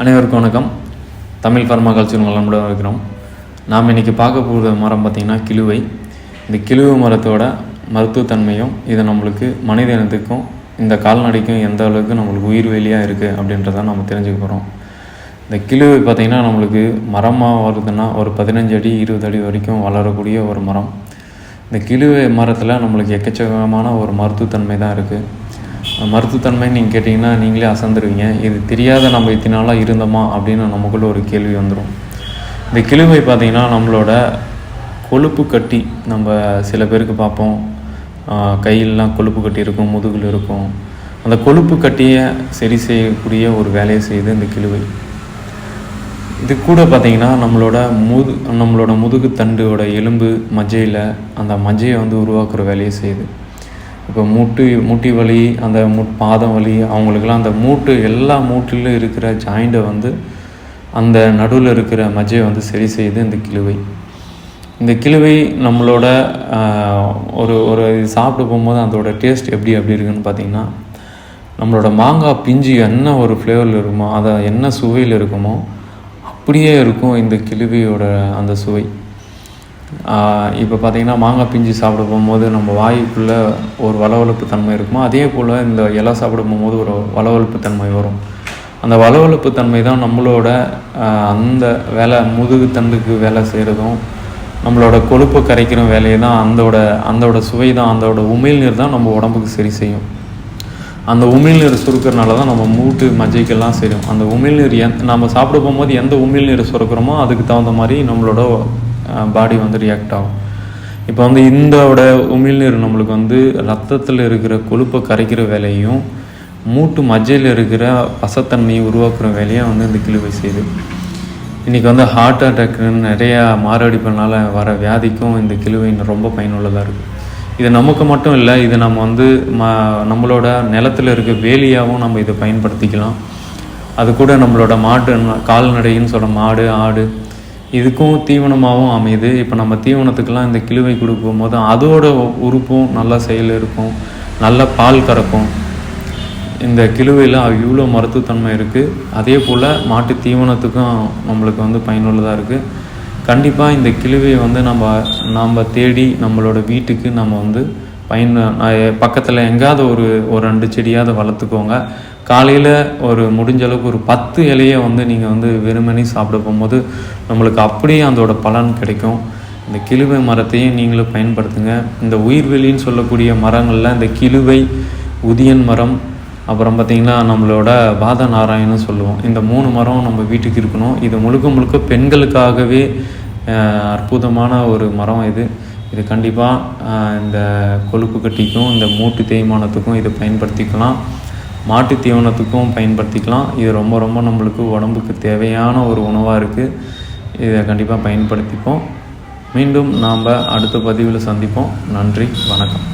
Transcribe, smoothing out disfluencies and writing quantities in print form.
அனைவருக்கும் வணக்கம். Tamil pharma culture நம்மளுடன் இருக்கிறோம். நாம் இன்றைக்கி பார்க்க போகிற மரம் பார்த்திங்கன்னா கிழுவை. இந்த கிழுவை மரத்தோட மருத்துவத்தன்மையும் இது நம்மளுக்கு மனித இனத்துக்கும் இந்த கால்நடைக்கும் எந்த அளவுக்கு நம்மளுக்கு உயிர் வேலியாக இருக்குது அப்படின்றத நம்ம தெரிஞ்சுக்க போகிறோம். இந்த கிழுவை பார்த்திங்கன்னா நம்மளுக்கு மரமாக வருதுன்னா ஒரு 15 அடி 20 அடி வரைக்கும் வளரக்கூடிய ஒரு மரம். இந்த கிழுவை மரத்தில் நம்மளுக்கு எக்கச்சக்கமான ஒரு மருத்துவத்தன்மை தான் இருக்குது. மருத்துவத்தன்மை நீங்கள் கேட்டிங்கன்னா நீங்களே அசந்துருவீங்க. இது தெரியாத நம்ம இத்தனை நாளாக இருந்தோமா அப்படின்னு நமக்குள்ள ஒரு கேள்வி வந்துடும். இந்த கிழுவை பார்த்திங்கன்னா நம்மளோட கொழுப்பு கட்டி, நம்ம சில பேருக்கு பார்ப்போம் கையிலலாம் கொழுப்பு கட்டி இருக்கும், முதுகில் இருக்கும். அந்த கொழுப்பு கட்டியை சரி செய்யக்கூடிய ஒரு வேலையை செய்யுது இந்த கிழுவை. இது கூட பார்த்திங்கன்னா நம்மளோட முதுகு தண்டோட எலும்பு மஜ்ஜையில் அந்த மஜ்ஜையை உருவாக்குற வேலையை செய்யுது. இப்போ மூட்டி வலி, அந்த பாதம் வலி, அவங்களுக்கெல்லாம் அந்த எல்லா மூட்டிலும் இருக்கிற ஜாயிண்டை அந்த நடுவில் இருக்கிற மஜ்ஜையை சரி செய்யுது இந்த கிழுவை. இந்த கிழுவை நம்மளோட ஒரு சாப்பிட போகும்போது அதோட டேஸ்ட் எப்படி இருக்குன்னு பார்த்திங்கன்னா, நம்மளோட மாங்காய் பிஞ்சு என்ன ஒரு ஃப்ளேவரில் இருக்குமோ, அதை என்ன சுவையில் இருக்குமோ அப்படியே இருக்கும் இந்த கிழுவையோட அந்த சுவை. இப்போ பார்த்திங்கன்னா மாங்காய் பிஞ்சு சாப்பிட போகும்போது நம்ம வாய்க்குள்ளே ஒரு வளவளப்பு தன்மை இருக்குமோ, அதே போல் இந்த இலை சாப்பிட போகும்போது ஒரு வளவளப்பு தன்மை வரும். அந்த வளவளப்பு தன்மை தான் நம்மளோட அந்த வேலை, முதுகு தண்டுக்கு வேலை செய்கிறதும், நம்மளோட கொழுப்பை கரைக்கிற வேலையை தான் அந்தோட சுவை தான், அதோட உமிழ்நீர் தான் நம்ம உடம்புக்கு சரி செய்யும். அந்த உமிழ்நீர் சுருக்கிறனால தான் நம்ம மூட்டு மஜ்ஜைக்கெல்லாம் செய்யும். அந்த உமிழ்நீர் நம்ம சாப்பிட போகும்போது எந்த உமிழ்நீர் சுரக்கிறோமோ அதுக்கு தகுந்த மாதிரி நம்மளோட பாடி ரியாக்ட் ஆகும். இப்போ இந்தோட உமிழ்நீர் நம்மளுக்கு ரத்தத்தில் இருக்கிற கொழுப்பை கரைக்கிற வேலையும், மூட்டு மஜ்ஜையில் இருக்கிற பசத்தன்மையை உருவாக்குற வேலையும் இந்த கிழுவை செய்யுது. இன்றைக்கி ஹார்ட் அட்டாக்குன்னு நிறையா மாரடைப்புனால வர வியாதிக்கும் இந்த கிழுவை ரொம்ப பயனுள்ளதாக இருக்குது. இது நமக்கு மட்டும் இல்லை, இது நம்ம நம்மளோட நிலத்தில் இருக்க வேலியாகவும் நம்ம இதை பயன்படுத்திக்கலாம். அது கூட நம்மளோட கால்நடைன்னு சொல்கிற மாடு, ஆடு, இதுக்கும் தீவனமாகவும் அமையுது. இப்போ நம்ம தீவனத்துக்கெல்லாம் இந்த கிழுவை கொடுக்கும் போது அதோட உறுப்பும் நல்லா செயல் இருக்கும், நல்ல பால் கறக்கும். இந்த கிழுவையில் இவ்வளோ மருத்துவத்தன்மை இருக்குது. அதே போல் மாட்டு தீவனத்துக்கும் நம்மளுக்கு பயனுள்ளதாக இருக்குது. கண்டிப்பாக இந்த கிழுவையை நம்ம தேடி நம்மளோட வீட்டுக்கு நம்ம பக்கத்தில் எங்கேயாவது ஒரு 2 செடியாவது வளர்த்துக்கோங்க. காலையில் முடிஞ்ச அளவுக்கு ஒரு 10 இலையை நீங்கள் வெறுமனே சாப்பிட போகும்போது நம்மளுக்கு அப்படியே அதோட பலன் கிடைக்கும். இந்த கிழுவை மரத்தையும் நீங்களும் பயன்படுத்துங்க. இந்த உயிர்வெளின்னு சொல்லக்கூடிய மரங்களில் இந்த கிழுவை, உதியன் மரம், அப்புறம் பார்த்திங்கன்னா நம்மளோட பாத நாராயணன்னு சொல்லுவோம். இந்த 3 மரம் நம்ம வீட்டுக்கு இருக்கணும். இது முழுக்க பெண்களுக்காகவே அற்புதமான ஒரு மரம் இது கண்டிப்பாக இந்த கொழுப்பு கட்டிக்கும், இந்த மூட்டு தேய்மானத்துக்கும் இதை பயன்படுத்திக்கலாம். மாட்டு தீவனத்துக்கும் பயன்படுத்திக்கலாம். இது ரொம்ப நம்மளுக்கு உடம்புக்கு தேவையான ஒரு உணவாக இருக்குது. இதை கண்டிப்பாக பயன்படுத்திப்போம். மீண்டும் நாம் அடுத்த பதிவில் சந்திப்போம். நன்றி, வணக்கம்.